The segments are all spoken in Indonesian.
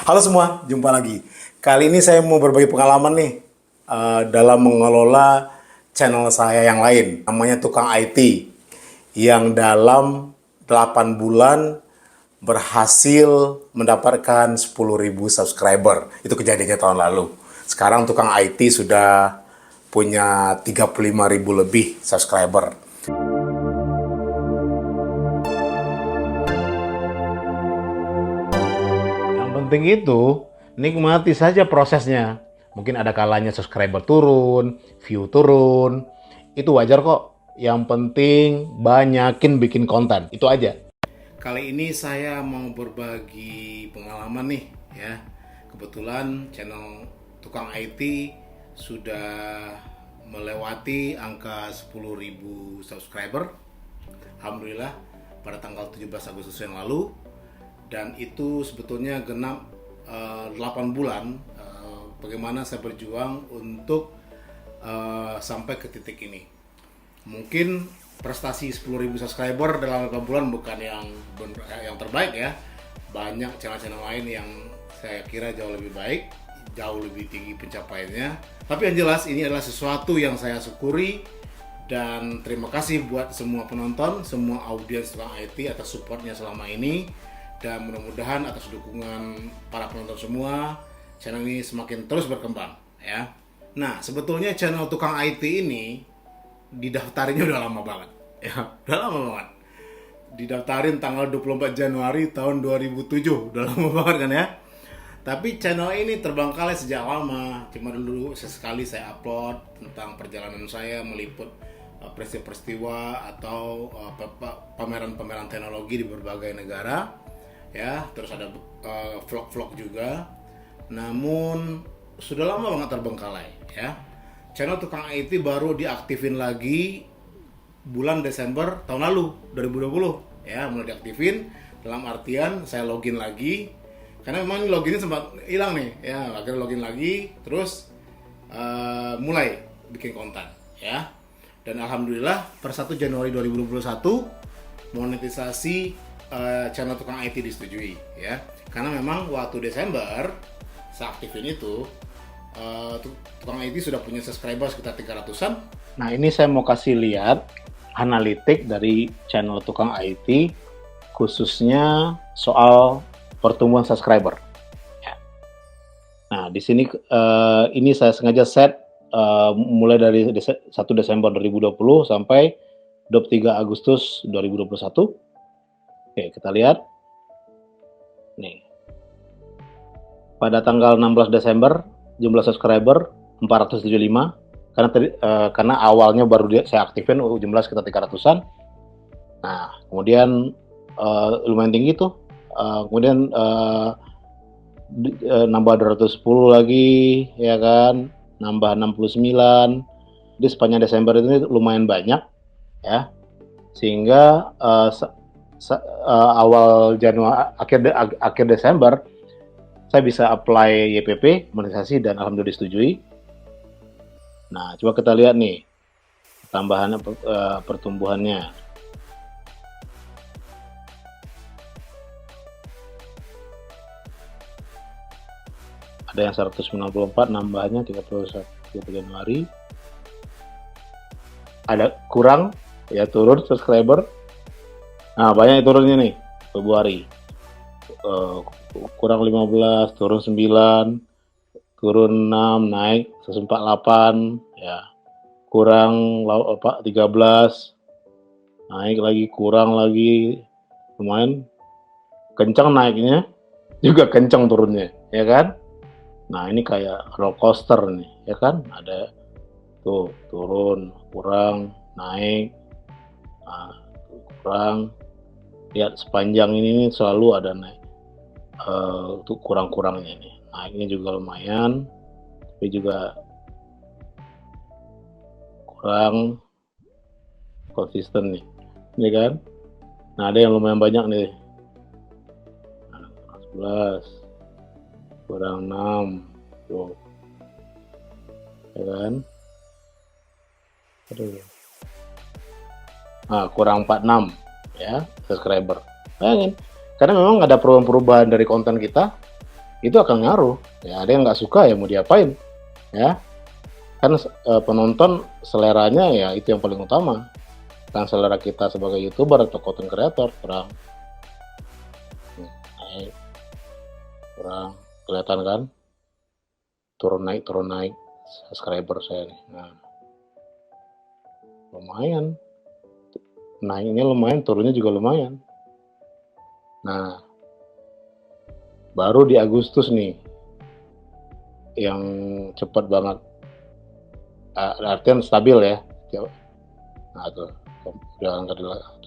Halo semua, jumpa lagi. Kali ini saya mau berbagi pengalaman nih dalam mengelola channel saya yang lain. Namanya Tukang IT. Yang dalam 8 bulan berhasil mendapatkan 10.000 subscriber. Itu kejadiannya tahun lalu. Sekarang Tukang IT sudah punya 35.000 lebih subscriber. Yang penting itu nikmati saja prosesnya. Mungkin ada kalanya subscriber turun, view turun. Itu wajar kok. Yang penting banyakin bikin konten. Itu aja. Kali ini saya mau berbagi pengalaman nih ya. Kebetulan channel Tukang IT sudah melewati angka 10.000 subscriber. Alhamdulillah pada tanggal 17 Agustus yang lalu, dan itu sebetulnya genap 8 bulan bagaimana saya berjuang untuk sampai ke titik ini. Mungkin prestasi 10.000 subscriber dalam 8 bulan bukan yang terbaik ya. Banyak channel-channel lain yang saya kira jauh lebih baik, jauh lebih tinggi pencapaiannya. Tapi yang jelas ini adalah sesuatu yang saya syukuri, dan terima kasih buat semua penonton, semua audiens Tukang IT atas supportnya selama ini. Dan mudah-mudahan atas dukungan para penonton semua, channel ini semakin terus berkembang ya. Nah, sebetulnya channel Tukang IT ini didaftarinnya udah lama banget ya. Udah lama banget. Didaftarin tanggal 24 Januari tahun 2007. Udah lama banget kan ya. Tapi channel ini terbengkalai sejak lama. Cuma dulu sesekali saya upload tentang perjalanan saya meliput peristiwa-peristiwa atau pameran-pameran teknologi di berbagai negara ya. Terus ada vlog-vlog juga. Namun sudah lama banget terbengkalai ya. Channel Tukang IT baru diaktifin lagi bulan Desember tahun lalu 2020 ya. Mulai diaktifin dalam artian saya login lagi, karena memang loginnya sempat hilang nih ya. Akhirnya login lagi, terus mulai bikin konten ya. Dan alhamdulillah per 1 Januari 2021 monetisasi channel Tukang IT disetujui ya. Karena memang waktu Desember saya aktifin itu Tukang IT sudah punya subscriber sekitar 300-an. Nah, ini saya mau kasih lihat analitik dari channel Tukang IT khususnya soal pertumbuhan subscriber ya. Nah, di sini ini saya sengaja set mulai dari 1 Desember 2020 sampai 23 Agustus 2021. Oke, kita lihat. Nih. Pada tanggal 16 Desember jumlah subscriber 475, karena awalnya baru saya aktifin jumlah sekitar 300-an. Nah, kemudian lumayan tinggi tuh. Kemudian nambah 210 lagi ya kan, nambah 69. Jadi sepanjang Desember ini lumayan banyak ya. Sehingga awal Januari, akhir Desember saya bisa apply YPP monetisasi dan alhamdulillah disetujui. Nah, coba kita lihat nih tambahan pertumbuhannya. Ada yang 194, nambahnya 31 Januari. Ada kurang ya, turun subscriber. Nah, banyak yang turunnya nih Februari. Kurang 15, turun 9, turun 6, naik 148 ya. Kurang 13, naik lagi, kurang lagi. Lumayan kencang naiknya, juga kencang turunnya ya kan. Nah, ini kayak roller coaster nih ya kan. Ada tuh turun, kurang, naik, nah, kurang. Lihat sepanjang ini selalu ada naik. Untuk kurang-kurangnya nih. Naiknya juga lumayan, tapi juga kurang konsisten nih. Ini kan. Nah, ada yang lumayan banyak nih. Nah, 11, kurang 6, tuh. Ya kan. Aduh. Nah, kurang 46 ya subscriber. Bayangin. Karena memang ada perubahan-perubahan dari konten kita, itu akan ngaruh. Ya, ada yang nggak suka ya mau diapain, ya. Kan penonton seleranya ya itu yang paling utama. Kan selera kita sebagai YouTuber atau content creator kurang naik, kurang kelihatan kan? Turun naik subscriber saya nih. Nah, lumayan. Naiknya lumayan, turunnya juga lumayan. Nah, baru di Agustus nih yang cepat banget. Artian stabil ya. Nah, tuh udah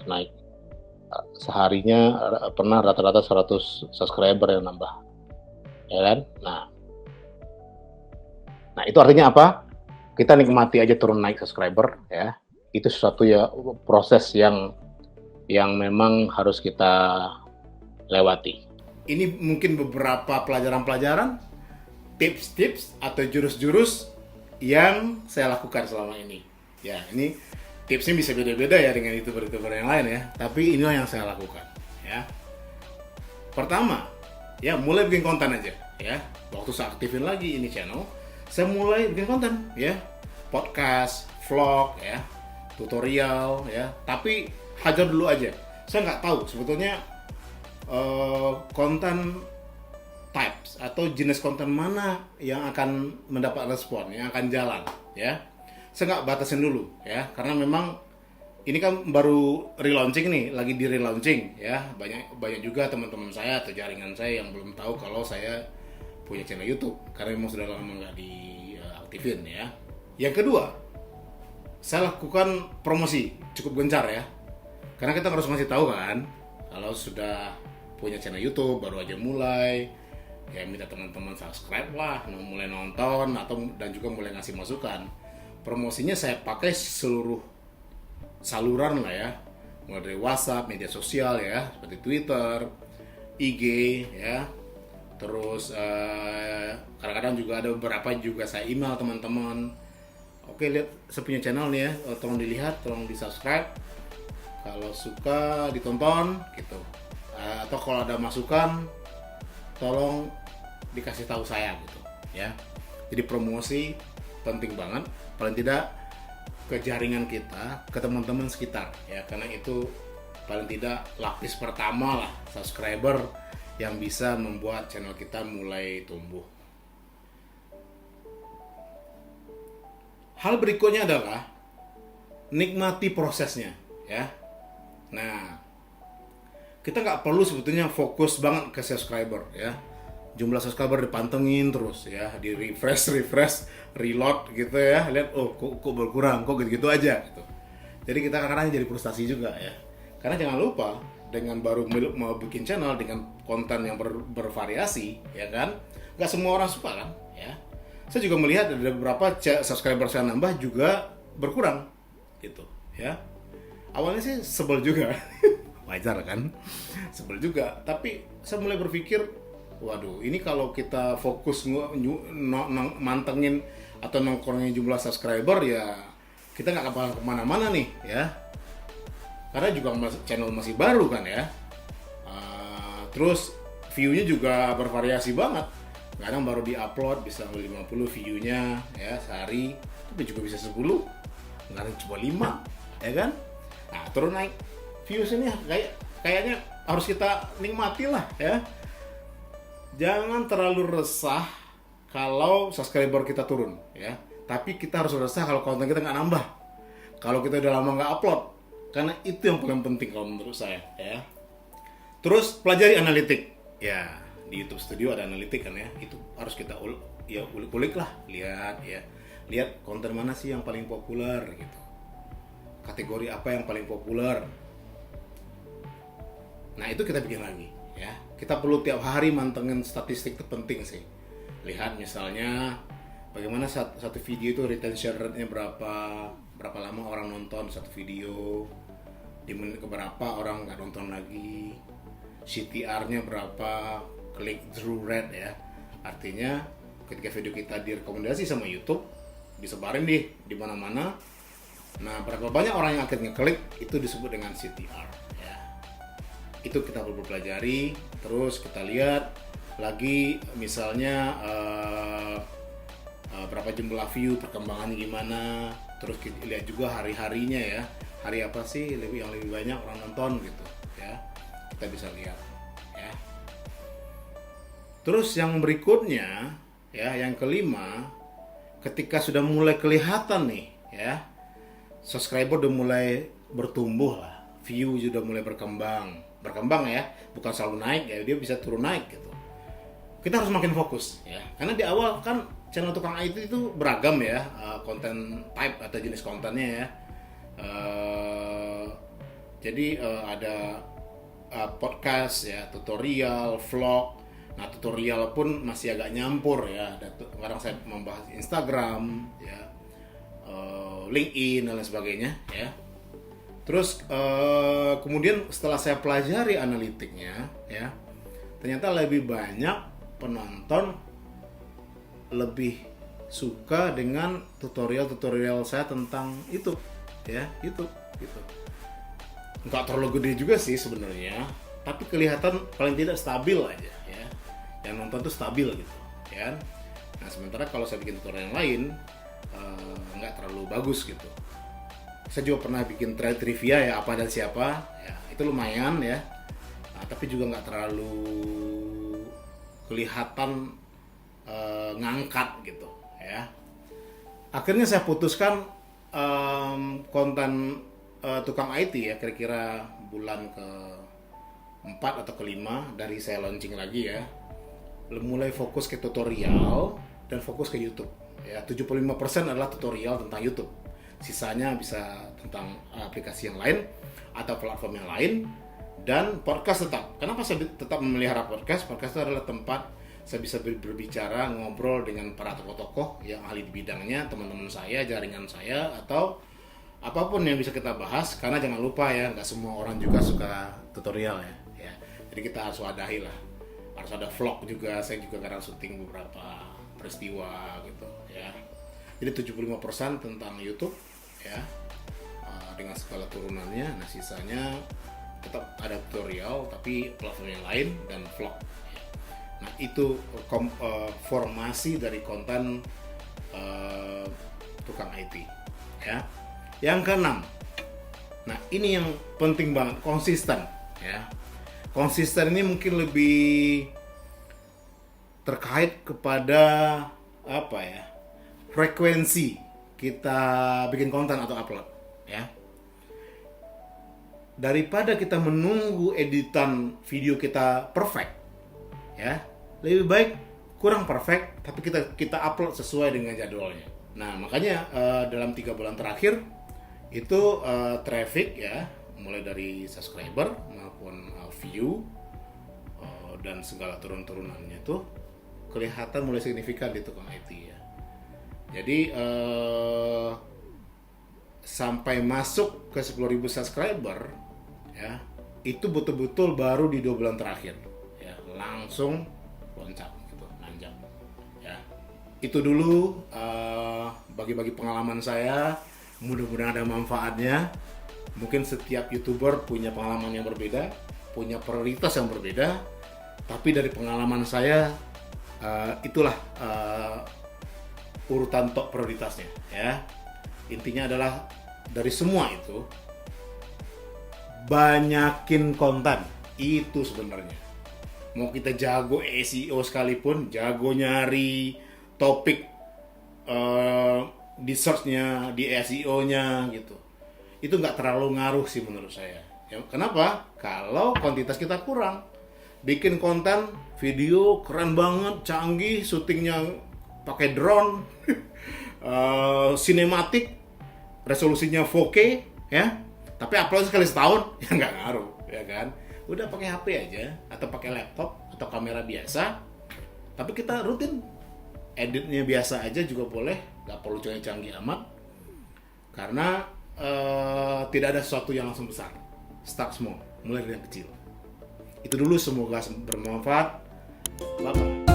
naik. Seharinya pernah rata-rata 100 subscriber yang nambah. Ya kan? Nah, itu artinya apa? Kita nikmati aja turun naik subscriber ya. Itu sesuatu ya proses yang memang harus kita lewati. Ini mungkin beberapa pelajaran-pelajaran, tips-tips atau jurus-jurus yang saya lakukan selama ini. Ya, ini tipsnya bisa beda-beda ya dengan YouTuber-YouTuber yang lain ya. Tapi inilah yang saya lakukan ya. Pertama, ya mulai bikin konten aja ya. Waktu saya aktifin lagi ini channel, saya mulai bikin konten ya. Podcast, vlog ya, tutorial ya. Tapi hajar dulu aja. Saya nggak tahu sebetulnya konten types atau jenis konten mana yang akan mendapat respon, yang akan jalan ya. Saya nggak batasin dulu ya, karena memang ini kan baru relaunching nih, lagi di relaunching ya. Banyak juga teman-teman saya atau jaringan saya yang belum tahu kalau saya punya channel YouTube karena memang sudah lama nggak diaktifin ya. Yang kedua, saya lakukan promosi cukup gencar ya, karena kita harus ngasih tahu kan kalau sudah punya channel YouTube baru aja mulai ya, minta teman-teman subscribe lah, mulai nonton dan juga mulai ngasih masukan. Promosinya saya pakai seluruh saluran lah ya, mulai dari WhatsApp, media sosial ya, seperti Twitter, IG ya, terus kadang-kadang juga ada beberapa juga saya email teman-teman. Oke, lihat saya punya channel nih ya, tolong dilihat, tolong di subscribe, kalau suka ditonton gitu, atau kalau ada masukan tolong dikasih tahu saya gitu ya. Jadi promosi penting banget, paling tidak ke jaringan kita, ke teman-teman sekitar ya, karena itu paling tidak lapis pertama lah subscriber yang bisa membuat channel kita mulai tumbuh. Hal berikutnya adalah nikmati prosesnya ya. Nah, kita nggak perlu sebetulnya fokus banget ke subscriber ya. Jumlah subscriber dipantengin terus ya, di refresh, reload gitu ya. Lihat kok berkurang, kok gitu-gitu aja gitu. Jadi kita kadang-kadang jadi frustasi juga ya. Karena jangan lupa dengan baru mau bikin channel dengan konten yang bervariasi ya kan, nggak semua orang suka kan ya. Saya juga melihat ada beberapa subscriber saya nambah juga berkurang gitu ya. Awalnya sih sebel juga. Wajar kan, sebel juga, tapi saya mulai berpikir, waduh, ini kalau kita fokus mantengin atau nongkrongin jumlah subscriber ya, kita nggak bakal kemana-mana nih ya, karena juga channel masih baru kan ya. Terus view-nya juga bervariasi banget, kadang baru di-upload bisa 50 view-nya ya sehari, tapi juga bisa 10, kadang cuma 5 ya kan. Nah, turun naik views ini kayaknya harus kita nikmati lah ya. Jangan terlalu resah kalau subscriber kita turun ya, tapi kita harus resah kalau konten kita nggak nambah, kalau kita udah lama nggak upload, karena itu yang paling penting kalau menurut saya ya. Terus pelajari analitik ya, di YouTube Studio ada analitik kan ya, itu harus kita ulik-ulik lah, lihat konten mana sih yang paling populer gitu, kategori apa yang paling populer. Nah, itu kita bikin lagi ya. Kita perlu tiap hari mantengin statistik, itu penting sih. Lihat misalnya bagaimana satu video itu retention rate-nya berapa lama orang nonton satu video, di menit keberapa orang nggak nonton lagi, CTR-nya berapa, click through rate ya. Artinya ketika video kita direkomendasi sama YouTube, disebarin di mana-mana. Nah, berapa banyak orang yang akhirnya klik, itu disebut dengan CTR ya. Itu kita perlu pelajari, terus kita lihat lagi misalnya berapa jumlah view, perkembangan gimana, terus kita lihat juga hari-harinya ya, hari apa sih yang lebih banyak orang nonton gitu ya, kita bisa lihat ya. Terus yang berikutnya ya, yang kelima, ketika sudah mulai kelihatan nih ya, subscriber udah mulai bertumbuh lah, view sudah mulai berkembang ya, bukan selalu naik ya, dia bisa turun naik gitu. Kita harus makin fokus ya, karena di awal kan channel Tukang IT itu beragam ya, konten type atau jenis kontennya ya. Jadi ada podcast ya, tutorial, vlog. Nah, tutorial pun masih agak nyampur ya. Kadang saya membahas Instagram ya, LinkedIn dan lain sebagainya ya. Terus kemudian setelah saya pelajari analitiknya ya, ternyata lebih banyak penonton lebih suka dengan tutorial saya tentang YouTube ya, YouTube gitu. Nggak terlalu gede juga sih sebenarnya, tapi kelihatan paling tidak stabil aja ya. Yang nonton tuh stabil gitu ya. Nah, sementara kalau saya bikin tutorial yang lain nggak terlalu bagus gitu. Saya juga pernah bikin trivia ya, apa dan siapa ya, itu lumayan ya. Nah, tapi juga nggak terlalu kelihatan ngangkat gitu ya. Akhirnya saya putuskan konten Tukang IT ya, kira-kira bulan ke-4 atau ke-5 dari saya launching lagi ya, mulai fokus ke tutorial dan fokus ke YouTube ya. 75% adalah tutorial tentang YouTube, sisanya bisa tentang aplikasi yang lain atau platform yang lain, dan podcast tetap. Kenapa saya tetap memelihara podcast? Podcast itu adalah tempat saya bisa berbicara, ngobrol dengan para tokoh-tokoh yang ahli di bidangnya, teman-teman saya, jaringan saya, atau apapun yang bisa kita bahas. Karena jangan lupa ya, nggak semua orang juga suka tutorial ya. Jadi kita harus wadahi lah. Harus ada vlog juga, saya juga kadang syuting beberapa peristiwa gitu ya. Jadi 75% tentang YouTube ya, dengan segala turunannya. Nah, sisanya tetap ada tutorial tapi platform yang lain dan vlog. Nah, itu formasi dari konten Tukang IT ya. Yang keenam, nah ini yang penting banget, konsisten ya. Konsisten ini mungkin lebih terkait kepada apa ya, frekuensi kita bikin konten atau upload ya. Daripada kita menunggu editan video kita perfect ya, lebih baik kurang perfect tapi kita upload sesuai dengan jadwalnya. Nah, makanya dalam 3 bulan terakhir itu traffic ya, mulai dari subscriber maupun view dan segala turun-turunannya itu kelihatan mulai signifikan di Tukang IT ya. Jadi sampai masuk ke 10.000 subscriber ya, itu betul-betul baru di 2 bulan terakhir ya, langsung loncat gitu, nanjak ya. Itu dulu bagi-bagi pengalaman saya, mudah-mudahan ada manfaatnya. Mungkin setiap YouTuber punya pengalaman yang berbeda, punya prioritas yang berbeda, tapi dari pengalaman saya itulah urutan top prioritasnya ya. Intinya adalah dari semua itu banyakin konten itu sebenarnya. Mau kita jago SEO sekalipun, jago nyari topik di search-nya, di SEO-nya gitu, itu nggak terlalu ngaruh sih menurut saya ya. Kenapa? Kalau kuantitas kita kurang. Bikin konten video keren banget, canggih, syutingnya pakai drone, sinematik, resolusinya 4K ya, tapi upload sekali setahun ya nggak ngaruh ya kan. Udah pakai HP aja atau pakai laptop atau kamera biasa, tapi kita rutin editnya biasa aja juga boleh, nggak perlu canggih amat, karena tidak ada sesuatu yang langsung besar. Start small, mulai dari yang kecil. Itu dulu, semoga bermanfaat. Bye-bye.